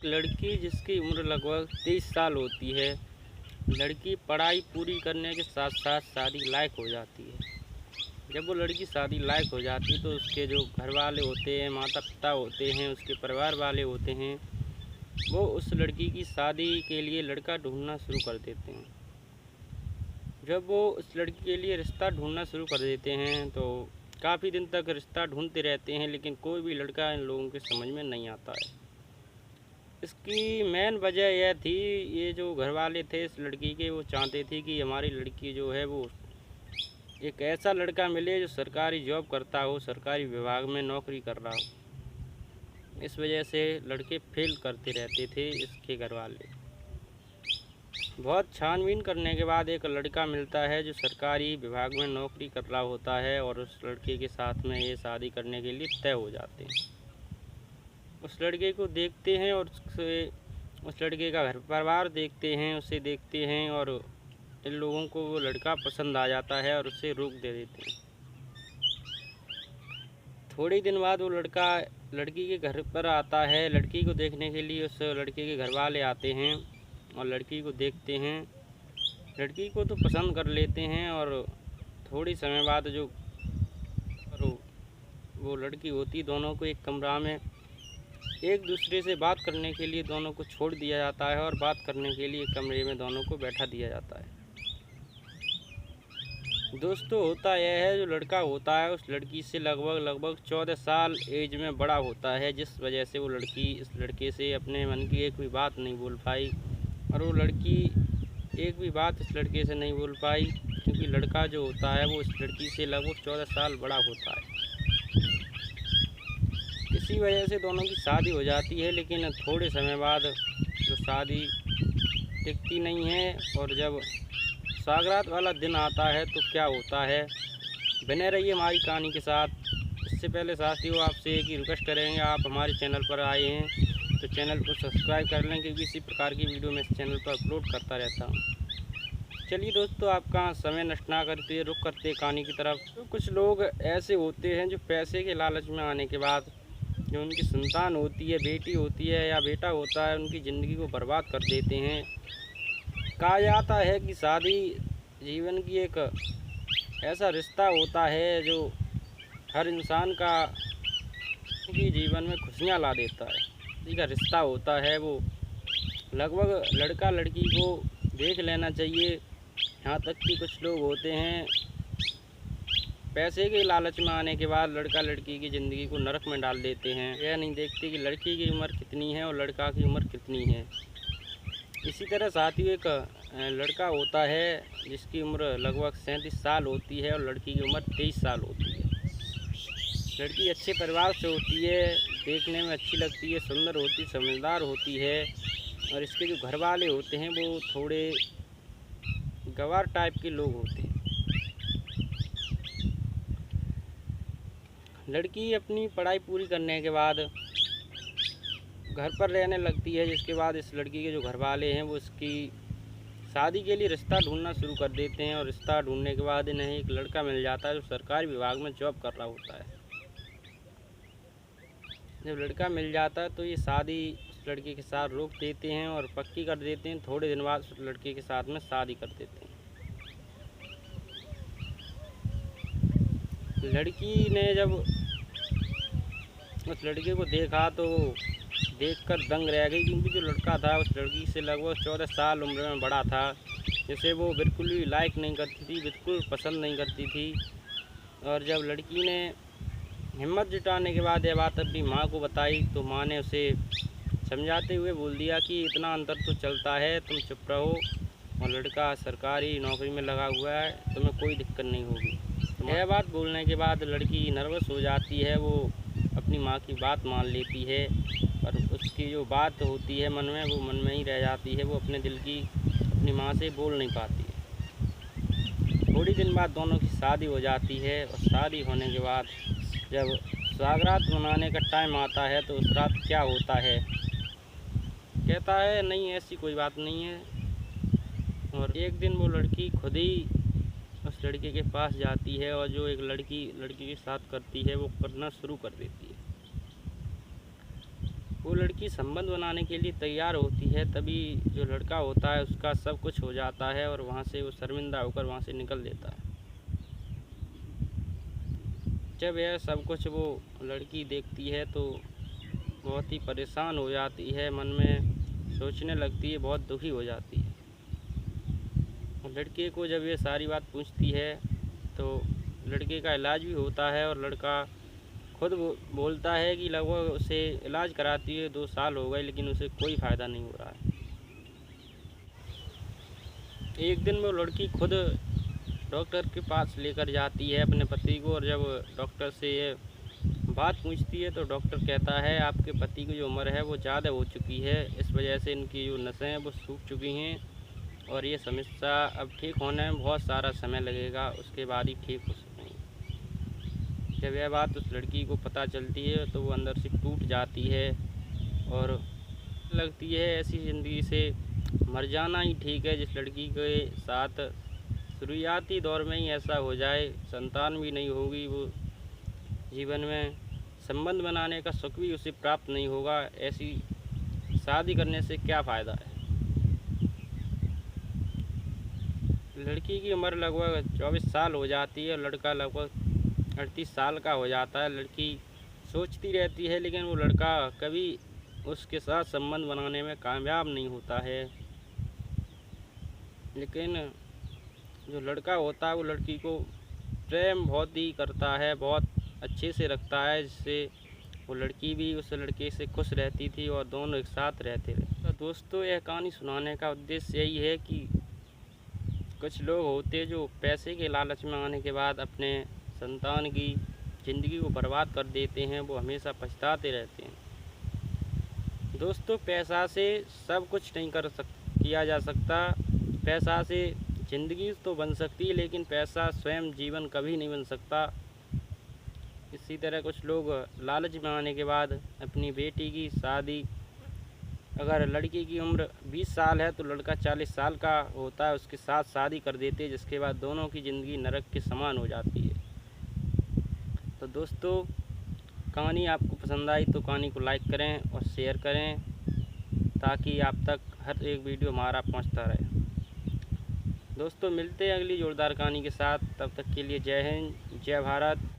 लड़की जिसकी उम्र लगभग 23 साल होती है, लड़की पढ़ाई पूरी करने के साथ साथ शादी लायक हो जाती है। जब वो लड़की शादी लायक हो जाती है तो उसके जो घर वाले होते हैं, माता पिता होते हैं, उसके परिवार वाले होते हैं, वो उस लड़की की शादी के लिए लड़का ढूंढना शुरू कर देते हैं। जब वो उस लड़की के लिए रिश्ता ढूंढना शुरू कर देते हैं तो काफ़ी दिन तक रिश्ता ढूंढते रहते हैं, लेकिन कोई भी लड़का इन लोगों के समझ में नहीं आता है। इसकी मेन वजह यह थी, ये जो घर वाले थे इस लड़की के, वो चाहते थे कि हमारी लड़की जो है वो एक ऐसा लड़का मिले जो सरकारी जॉब करता हो, सरकारी विभाग में नौकरी कर रहा हो। इस वजह से लड़के फेल करते रहते थे इसके घर वाले। बहुत छानबीन करने के बाद एक लड़का मिलता है जो सरकारी विभाग में नौकरी कर रहा होता है, और उस लड़के के साथ में ये शादी करने के लिए तय हो जाते हैं। उस लड़के को देखते हैं और उस लड़के का घर परिवार देखते हैं, उसे देखते हैं, और इन लोगों को वो लड़का पसंद आ जाता है और उसे रोक दे देते हैं। थोड़े दिन बाद वो लड़का लड़की के घर पर आता है। लड़की को देखने के लिए उस लड़के के घर वाले आते हैं और लड़की को देखते हैं। लड़की को तो पसंद कर लेते हैं, और थोड़ी समय बाद जो वो लड़की होती, दोनों को एक कमरा में एक दूसरे से बात करने के लिए दोनों को छोड़ दिया जाता है, और बात करने के लिए कमरे में दोनों को बैठा दिया जाता है। दोस्तों, होता यह है, जो लड़का होता है उस लड़की से लगभग 14 साल एज में बड़ा होता है, जिस वजह से वो लड़की इस लड़के से अपने मन की एक भी बात नहीं बोल पाई, और वो लड़की एक भी बात इस लड़के से नहीं बोल पाई, क्योंकि लड़का जो होता है वो इस लड़की से लगभग 14 साल बड़ा होता है। इसी वजह से दोनों की शादी हो जाती है, लेकिन थोड़े समय बाद जो शादी टिकती नहीं है, और जब सागरात वाला दिन आता है तो क्या होता है। बने रहिए हमारी कहानी के साथ। इससे पहले साथियों, आपसे एक ही रिक्वेस्ट करेंगे, आप हमारे चैनल पर आए हैं तो चैनल को सब्सक्राइब कर लें, क्योंकि इसी प्रकार की वीडियो मैं इस चैनल पर अपलोड करता रहता हूँ। चलिए दोस्तों, आपका समय नष्ट ना करते रुक करते कहानी की तरफ। तो कुछ लोग ऐसे होते हैं जो पैसे के लालच में आने के बाद जो उनकी संतान होती है, बेटी होती है या बेटा होता है, उनकी ज़िंदगी को बर्बाद कर देते हैं। कहा जाता है कि शादी जीवन की एक ऐसा रिश्ता होता है जो हर इंसान का की जीवन में खुशियाँ ला देता है। किसी का रिश्ता होता है, वो लगभग लड़का लड़की को देख लेना चाहिए। यहाँ तक कि कुछ लोग होते हैं, पैसे के लालच में आने के बाद लड़का लड़की की ज़िंदगी को नरक में डाल देते हैं। यह नहीं देखते कि लड़की की उम्र कितनी है और लड़का की उम्र कितनी है। इसी तरह साथियों, एक लड़का होता है जिसकी उम्र लगभग 37 साल होती है और लड़की की उम्र 23 साल होती है। लड़की अच्छे परिवार से होती है, देखने में अच्छी लगती है, सुंदर होती, समझदार होती है, और इसके जो घर वाले होते हैं वो थोड़े गंवार टाइप के लोग होते हैं। लड़की अपनी पढ़ाई पूरी करने के बाद घर पर रहने लगती है, जिसके बाद इस लड़की के जो घर वाले हैं वो इसकी शादी के लिए रिश्ता ढूंढना शुरू कर देते हैं, और रिश्ता ढूंढने के बाद इन्हें एक लड़का मिल जाता है जो सरकारी विभाग में जॉब कर रहा होता है। जब लड़का मिल जाता है तो ये शादी उस लड़के के साथ रोक देते हैं और पक्की कर देते हैं। थोड़े दिन बाद उस लड़के के साथ में शादी कर देते हैं। लड़की ने जब उस लड़के को देखा तो देखकर दंग रह गई, क्योंकि जो लड़का था उस लड़की से लगभग 14 साल उम्र में बड़ा था, जिसे वो बिल्कुल भी लाइक नहीं करती थी, बिल्कुल पसंद नहीं करती थी। और जब लड़की ने हिम्मत जुटाने के बाद यह बात अपनी माँ को बताई तो माँ ने उसे समझाते हुए बोल दिया कि इतना अंतर तो चलता है, तुम चुप रहो, और लड़का सरकारी नौकरी में लगा हुआ है, तुम्हें कोई दिक्कत नहीं होगी। यह बात बोलने के बाद लड़की नर्वस हो जाती है, वो अपनी माँ की बात मान लेती है, और उसकी जो बात होती है मन में, वो मन में ही रह जाती है। वो अपने दिल की अपनी माँ से बोल नहीं पाती है। थोड़ी दिन बाद दोनों की शादी हो जाती है, और शादी होने के बाद जब सागरात मनाने का टाइम आता है तो उस रात क्या होता है, कहता है नहीं ऐसी कोई बात नहीं है। और एक दिन वो लड़की खुद ही उस लड़के के पास जाती है, और जो एक लड़की के साथ करती है वो करना शुरू कर देती है। वो लड़की संबंध बनाने के लिए तैयार होती है, तभी जो लड़का होता है उसका सब कुछ हो जाता है और वहाँ से वो शर्मिंदा होकर वहाँ से निकल देता है। जब यह सब कुछ वो लड़की देखती है तो बहुत ही परेशान हो जाती है, मन में सोचने लगती है, बहुत दुखी हो जाती है। और लड़के को जब ये सारी बात पूछती है तो लड़के का इलाज भी होता है और लड़का खुद बोलता है कि लगभग उसे इलाज कराती है 2 साल हो गए, लेकिन उसे कोई फ़ायदा नहीं हो रहा है। एक दिन वो लड़की खुद डॉक्टर के पास लेकर जाती है अपने पति को, और जब डॉक्टर से ये बात पूछती है तो डॉक्टर कहता है आपके पति की जो उम्र है वो ज़्यादा हो चुकी है, इस वजह से इनकी जो नसें हैं वो सूख चुकी हैं और ये समस्या अब ठीक होने में बहुत सारा समय लगेगा, उसके बाद ही ठीक हो सकेंगे। जब यह बात उस लड़की को पता चलती है तो वो अंदर से टूट जाती है और लगती है ऐसी ज़िंदगी से मर जाना ही ठीक है, जिस लड़की के साथ शुरुआती दौर में ही ऐसा हो जाए, संतान भी नहीं होगी, वो जीवन में संबंध बनाने का सुख भी उसे प्राप्त नहीं होगा। ऐसी शादी करने से क्या फ़ायदा है। लड़की की उम्र लगभग 24 साल हो जाती है और लड़का लगभग 38 साल का हो जाता है। लड़की सोचती रहती है लेकिन वो लड़का कभी उसके साथ संबंध बनाने में कामयाब नहीं होता है। लेकिन जो लड़का होता है वो लड़की को प्रेम बहुत ही करता है, बहुत अच्छे से रखता है, जिससे वो लड़की भी उस लड़के से खुश रहती थी और दोनों एक साथ रहते रहे। तो दोस्तों, यह कहानी सुनाने का उद्देश्य यही है कि कुछ लोग होते जो पैसे के लालच में आने के बाद अपने संतान की ज़िंदगी को बर्बाद कर देते हैं, वो हमेशा पछताते रहते हैं। दोस्तों, पैसा से सब कुछ नहीं किया जा सकता। पैसा से ज़िंदगी तो बन सकती है लेकिन पैसा स्वयं जीवन कभी नहीं बन सकता। इसी तरह कुछ लोग लालच में आने के बाद अपनी बेटी की शादी, अगर लड़की की उम्र 20 साल है तो लड़का 40 साल का होता है, उसके साथ शादी कर देते हैं, जिसके बाद दोनों की ज़िंदगी नरक के समान हो जाती है। तो दोस्तों, कहानी आपको पसंद आई तो कहानी को लाइक करें और शेयर करें, ताकि आप तक हर एक वीडियो हमारा पहुंचता रहे। दोस्तों, मिलते हैं अगली जोरदार कहानी के साथ। तब तक के लिए जय हिंद, जय भारत।